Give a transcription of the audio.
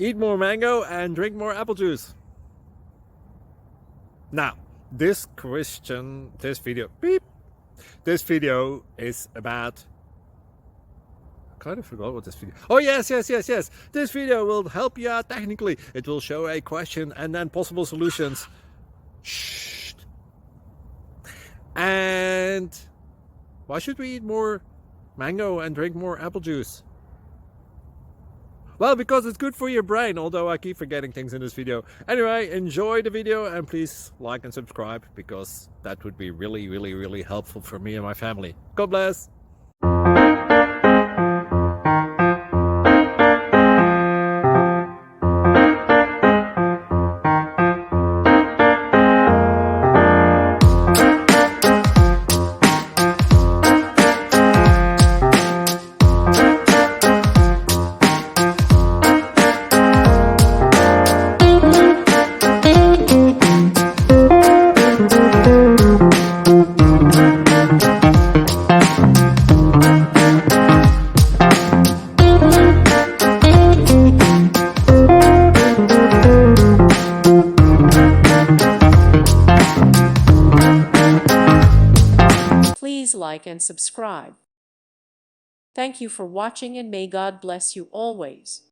eat more mango and drink more apple juice. Now, this video is about, I kind of forgot what this video. Oh yes. This video will help you out technically. It will show a question and then possible solutions. Shh. And why should we eat more mango and drink more apple juice? Well, because it's good for your brain, although I keep forgetting things in this video. Anyway, enjoy the video and please like and subscribe, because that would be really helpful for me and my family. God bless! Please like and subscribe. Thank you for watching, and may God bless you always.